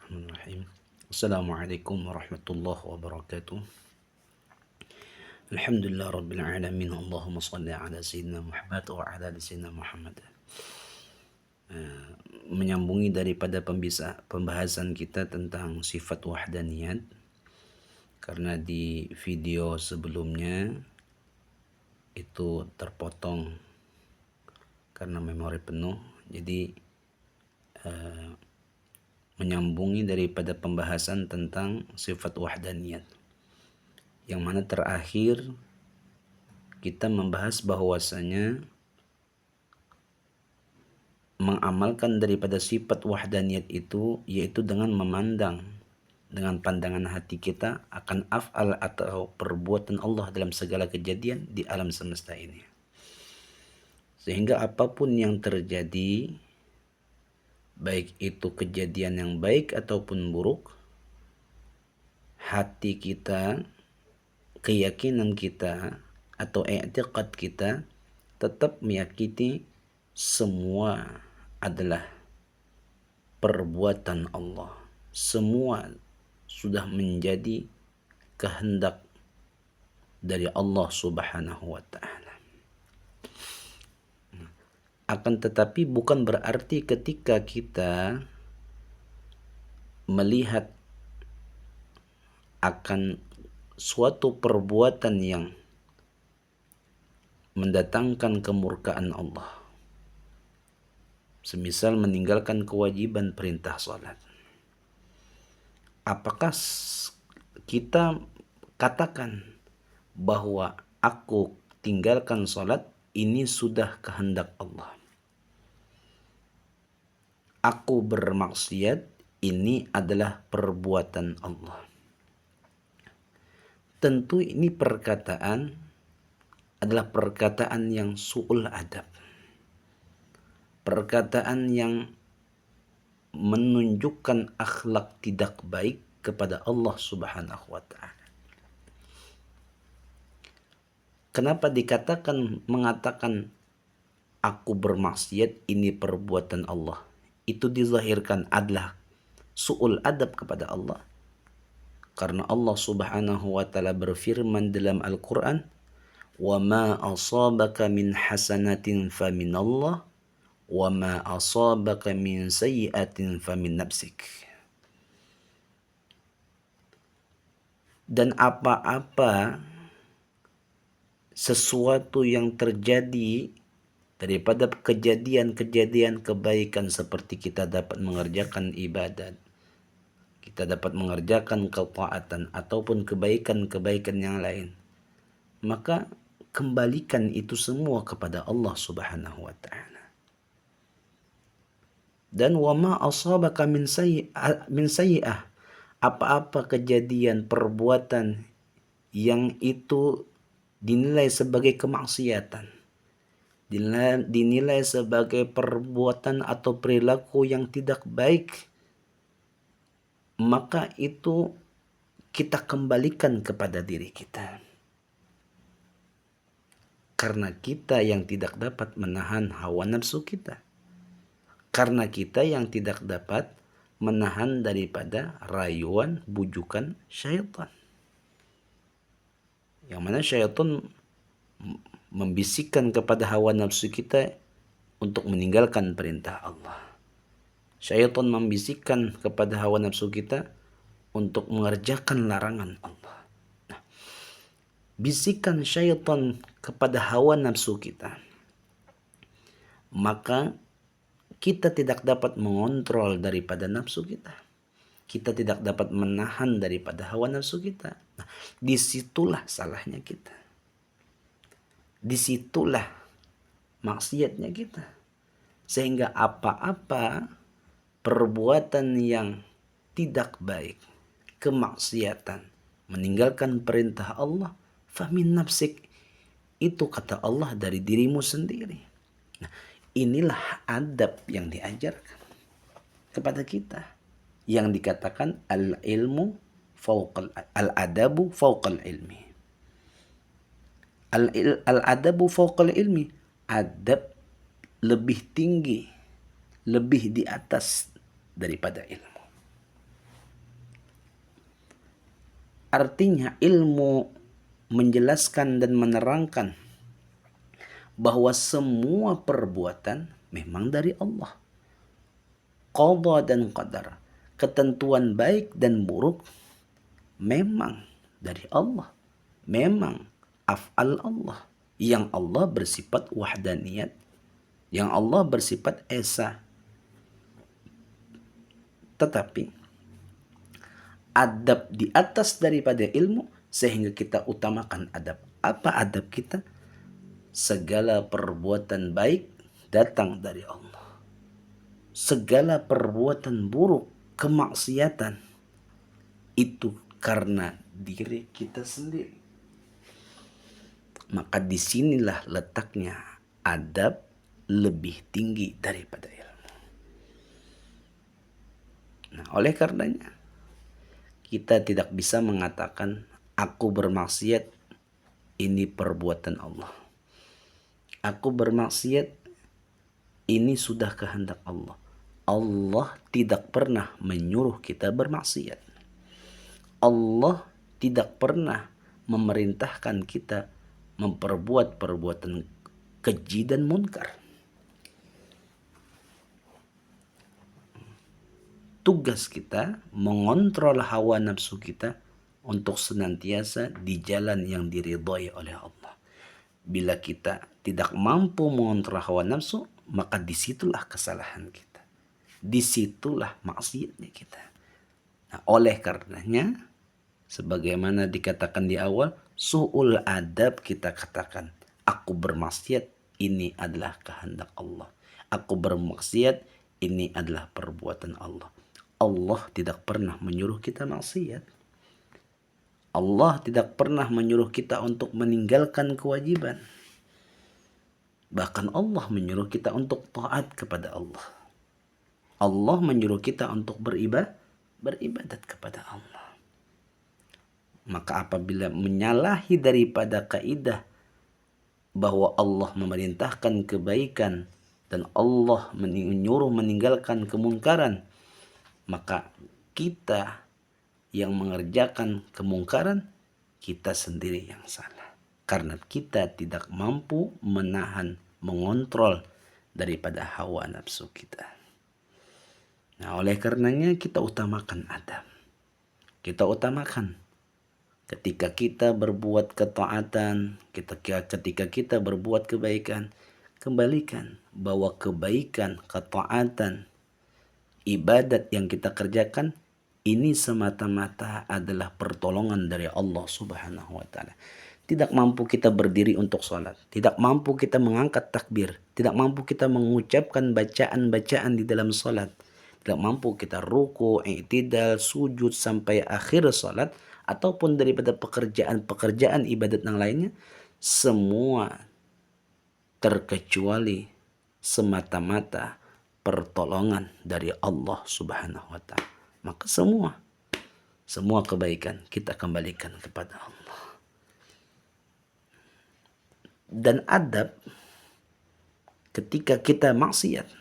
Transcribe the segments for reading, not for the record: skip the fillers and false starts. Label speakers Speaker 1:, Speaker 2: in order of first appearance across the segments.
Speaker 1: Bismillahirrahmanirrahim. Assalamualaikum warahmatullahi wabarakatuh. Alhamdulillah rabbil alamin. Allahumma salli ala sayyidina Muhammad wa ala ali sayyidina Muhammad. Menyambungi daripada pembahasan kita tentang sifat wahdaniyat, karena di video sebelumnya itu terpotong karena memori penuh. Jadi menyambungi daripada pembahasan tentang sifat wahdaniyat, yang mana terakhir kita membahas bahwasanya mengamalkan daripada sifat wahdaniyat itu yaitu dengan memandang dengan pandangan hati kita akan af'al atau perbuatan Allah dalam segala kejadian di alam semesta ini, sehingga apapun yang terjadi, baik itu kejadian yang baik ataupun buruk, hati kita, keyakinan kita atau i'tiqad kita tetap meyakini semua adalah perbuatan Allah. Semua sudah menjadi kehendak dari Allah Subhanahu wa taala. Akan tetapi bukan berarti ketika kita melihat akan suatu perbuatan yang mendatangkan kemurkaan Allah, semisal meninggalkan kewajiban perintah salat, apakah kita katakan bahwa aku tinggalkan salat ini sudah kehendak Allah, aku bermaksiat ini adalah perbuatan Allah? Tentu ini perkataan adalah perkataan yang su'ul adab, perkataan yang menunjukkan akhlak tidak baik kepada Allah Subhanahu wa taala. Kenapa mengatakan aku bermaksiat ini perbuatan Allah? Itu dizahirkan adalah su'ul adab kepada Allah. Karena Allah Subhanahu wa taala berfirman dalam Al-Qur'an, "Wa ma asabaka min hasanatin faminallah, wa ma asabaka min sayyi'atin famin nafsik." Dan apa-apa sesuatu yang terjadi daripada kejadian-kejadian kebaikan, seperti kita dapat mengerjakan ibadat, kita dapat mengerjakan ketaatan ataupun kebaikan-kebaikan yang lain, maka kembalikan itu semua kepada Allah Subhanahu wa taala. Dan wa ma asabaka min sayyi'ah, apa-apa kejadian perbuatan yang itu dinilai sebagai kemaksiatan, dinilai sebagai perbuatan atau perilaku yang tidak baik, maka itu kita kembalikan kepada diri kita. Karena kita yang tidak dapat menahan hawa nafsu kita. Karena kita yang tidak dapat menahan daripada rayuan bujukan syaitan. Yang mana syaitan membisikkan kepada hawa nafsu kita untuk meninggalkan perintah Allah. Syaitan membisikkan kepada hawa nafsu kita untuk mengerjakan larangan Allah. Nah, bisikan syaitan kepada hawa nafsu kita, maka kita tidak dapat mengontrol daripada nafsu kita. Kita tidak dapat menahan daripada hawa nafsu kita. Nah, disitulah salahnya kita. Disitulah maksiatnya kita. Sehingga apa-apa perbuatan yang tidak baik, kemaksiatan, meninggalkan perintah Allah, famin nafsik, itu kata Allah dari dirimu sendiri. Nah, inilah adab yang diajarkan kepada kita, yang dikatakan al-adabu fauqal ilmi. Al-adabu fauqal ilmi, adab lebih tinggi, lebih di atas daripada ilmu. Artinya ilmu menjelaskan dan menerangkan bahwa semua perbuatan memang dari Allah. Qadha dan qadar, ketentuan baik dan buruk memang dari Allah. Memang af'al Allah. Yang Allah bersifat wahdaniyat, yang Allah bersifat esa. Tetapi adab di atas daripada ilmu, sehingga kita utamakan adab. Apa adab kita? Segala perbuatan baik datang dari Allah. Segala perbuatan buruk, kemaksiatan, itu karena diri kita sendiri. Maka disinilah letaknya adab lebih tinggi daripada ilmu. Nah, oleh karenanya kita tidak bisa mengatakan aku bermaksiat, ini perbuatan Allah. Aku bermaksiat, ini sudah kehendak Allah. Allah tidak pernah menyuruh kita bermaksiat. Allah tidak pernah memerintahkan kita memperbuat perbuatan keji dan munkar. Tugas kita mengontrol hawa nafsu kita untuk senantiasa di jalan yang diridhai oleh Allah. Bila kita tidak mampu mengontrol hawa nafsu, maka disitulah kesalahan kita. Disitulah maksiatnya kita. Nah, oleh karenanya, sebagaimana dikatakan di awal, su'ul adab kita katakan, aku bermaksiat, ini adalah kehendak Allah. Aku bermaksiat, ini adalah perbuatan Allah. Allah tidak pernah menyuruh kita maksiat. Allah tidak pernah menyuruh kita untuk meninggalkan kewajiban. Bahkan Allah menyuruh kita untuk taat kepada Allah. Allah menyuruh kita untuk beribadat kepada Allah. Maka apabila menyalahi daripada kaidah bahwa Allah memerintahkan kebaikan dan Allah menyuruh meninggalkan kemungkaran, maka kita yang mengerjakan kemungkaran, kita sendiri yang salah. Karena kita tidak mampu menahan, mengontrol daripada hawa nafsu kita. Nah, oleh karenanya kita utamakan adab. Kita utamakan ketika kita berbuat ketaatan, ketika kita berbuat kebaikan, kembalikan bahwa kebaikan, ketaatan, ibadat yang kita kerjakan ini semata-mata adalah pertolongan dari Allah Subhanahu wa taala. Tidak mampu kita berdiri untuk sholat, tidak mampu kita mengangkat takbir, tidak mampu kita mengucapkan bacaan-bacaan di dalam sholat, tidak mampu kita ruku, i'tidal, sujud sampai akhir sholat, ataupun daripada pekerjaan-pekerjaan ibadat yang lainnya, semua terkecuali semata-mata pertolongan dari Allah Subhanahu wa taala. Maka semua kebaikan kita kembalikan kepada Allah. Dan adab ketika kita maksiat,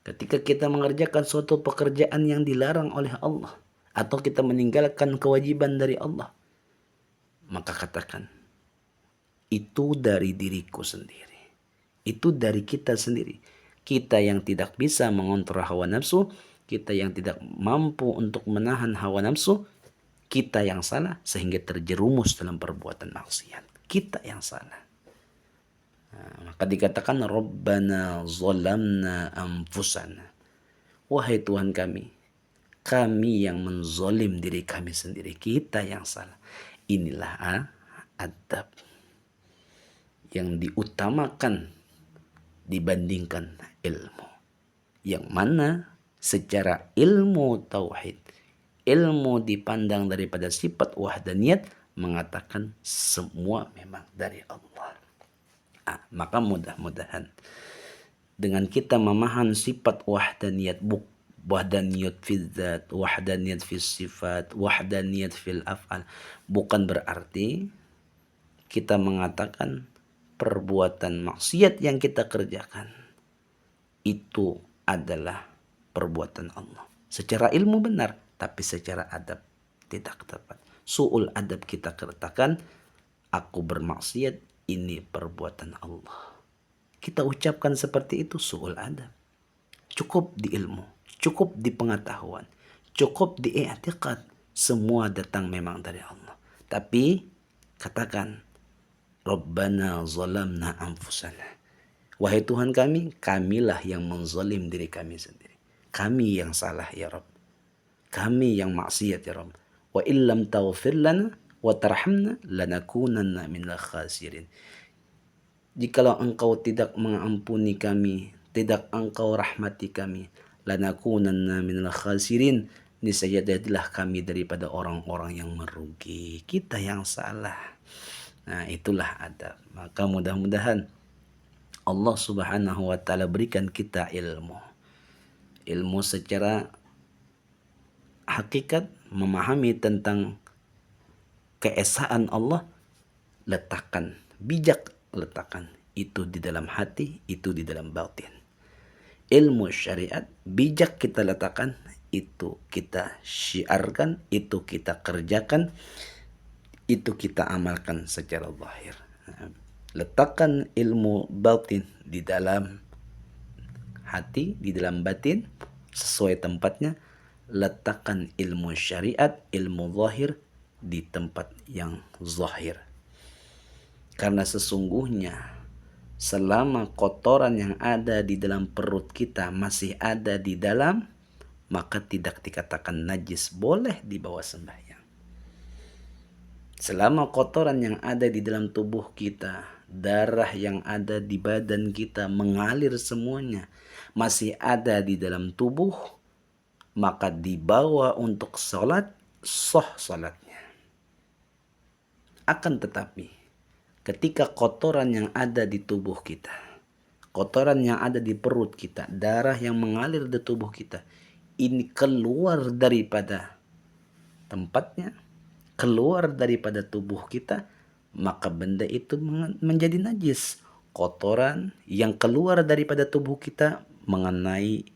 Speaker 1: ketika kita mengerjakan suatu pekerjaan yang dilarang oleh Allah, atau kita meninggalkan kewajiban dari Allah, maka katakan, itu dari diriku sendiri. Itu dari kita sendiri. Kita yang tidak bisa mengontrol hawa nafsu, kita yang tidak mampu untuk menahan hawa nafsu, kita yang salah sehingga terjerumus dalam perbuatan maksiat. Kita yang salah. Nah, maka dikatakan Rabbana zalamna anfusana. Wahai Tuhan kami yang menzolim diri kami sendiri. Kita yang salah. Inilah adab yang diutamakan dibandingkan ilmu. Yang mana secara ilmu tauhid, ilmu dipandang daripada sifat wahdaniyat, mengatakan semua memang dari Allah. Maka mudah-mudahan dengan kita memahami sifat wahdaniyat, wahdaniyat fil zat, wahdaniyat fil sifat, wahdaniyat fil af'al, bukan berarti kita mengatakan perbuatan maksiat yang kita kerjakan itu adalah perbuatan Allah. Secara ilmu benar, tapi secara adab tidak tepat. Su'ul adab kita katakan, aku bermaksiat, ini perbuatan Allah. Kita ucapkan seperti itu su'ul adab. Cukup di ilmu, cukup di pengetahuan, cukup di i'tiqad. Semua datang memang dari Allah. Tapi katakan, Rabbana zalamna anfusana. Wahai Tuhan kami, kamilah yang menzalim diri kami sendiri. Kami yang salah ya Rabb. Kami yang maksiat ya Rabb. Wa illam taghfir lana wa tarhamna lanakunanna minal khasirin. Jikalau engkau tidak mengampuni kami, tidak engkau rahmati kami, lanakunanna minal khasirin, niscaya jadilah kami daripada orang-orang yang merugi. Kita yang salah. Nah, itulah adab. Maka mudah-mudahan Allah Subhanahu wa taala berikan kita ilmu. Ilmu secara hakikat, memahami tentang keesaan Allah, letakkan, bijak letakkan itu di dalam hati, itu di dalam batin. Ilmu syariat bijak kita letakkan, itu kita syiarkan, itu kita kerjakan, itu kita amalkan secara zahir. Letakkan ilmu batin di dalam hati, di dalam batin sesuai tempatnya. Letakkan ilmu syariat, ilmu zahir di tempat yang zahir. Karena sesungguhnya selama kotoran yang ada di dalam perut kita masih ada di dalam, maka tidak dikatakan najis, boleh dibawa sembahyang. Selama kotoran yang ada di dalam tubuh kita, darah yang ada di badan kita mengalir semuanya, masih ada di dalam tubuh, maka dibawa untuk sholat, sah sholatnya. Akan tetapi, ketika kotoran yang ada di tubuh kita, kotoran yang ada di perut kita, darah yang mengalir di tubuh kita, ini keluar daripada tempatnya, keluar daripada tubuh kita, maka benda itu menjadi najis. Kotoran yang keluar daripada tubuh kita mengenai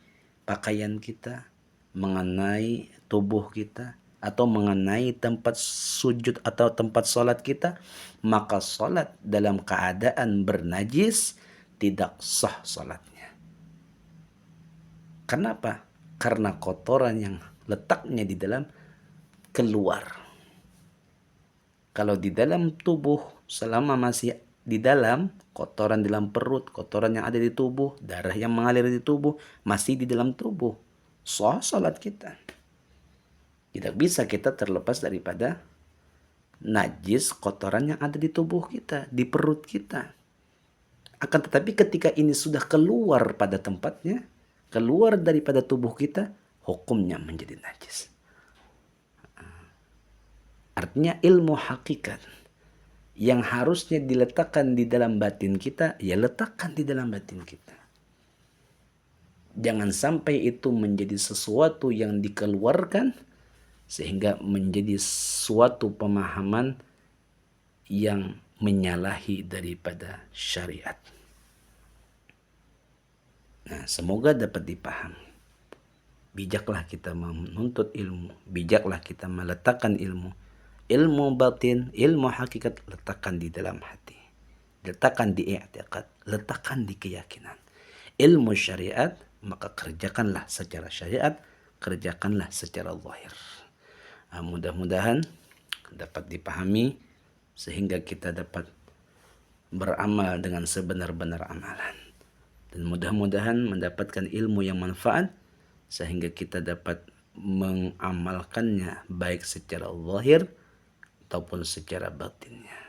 Speaker 1: pakaian kita, mengenai tubuh kita, atau mengenai tempat sujud atau tempat sholat kita, maka sholat dalam keadaan bernajis tidak sah sholatnya. Kenapa? Karena kotoran yang letaknya di dalam keluar. Kalau di dalam tubuh, selama masih di dalam, kotoran di dalam perut, kotoran yang ada di tubuh, darah yang mengalir di tubuh, masih di dalam tubuh, sah salat kita. Tidak bisa kita terlepas daripada najis kotoran yang ada di tubuh kita, di perut kita. Akan tetapi ketika ini sudah keluar pada tempatnya, keluar daripada tubuh kita, hukumnya menjadi najis. Artinya ilmu hakikat yang harusnya diletakkan di dalam batin kita, ya letakkan di dalam batin kita. Jangan sampai itu menjadi sesuatu yang dikeluarkan sehingga menjadi suatu pemahaman yang menyalahi daripada syariat. Nah, semoga dapat dipahami. Bijaklah kita menuntut ilmu, bijaklah kita meletakkan ilmu. Ilmu batin, ilmu hakikat letakkan di dalam hati. Letakkan di i'tiqad, letakkan di keyakinan. Ilmu syariat, maka kerjakanlah secara syariat, kerjakanlah secara zahir. Mudah-mudahan dapat dipahami sehingga kita dapat beramal dengan sebenar-benar amalan. Dan mudah-mudahan mendapatkan ilmu yang manfaat sehingga kita dapat mengamalkannya baik secara zahir ataupun secara batinnya.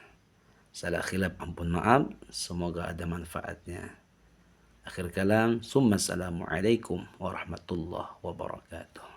Speaker 1: Salah khilaf ampun maaf, semoga ada manfaatnya. Akhir kalam, summa assalamualaikum warahmatullahi wabarakatuh.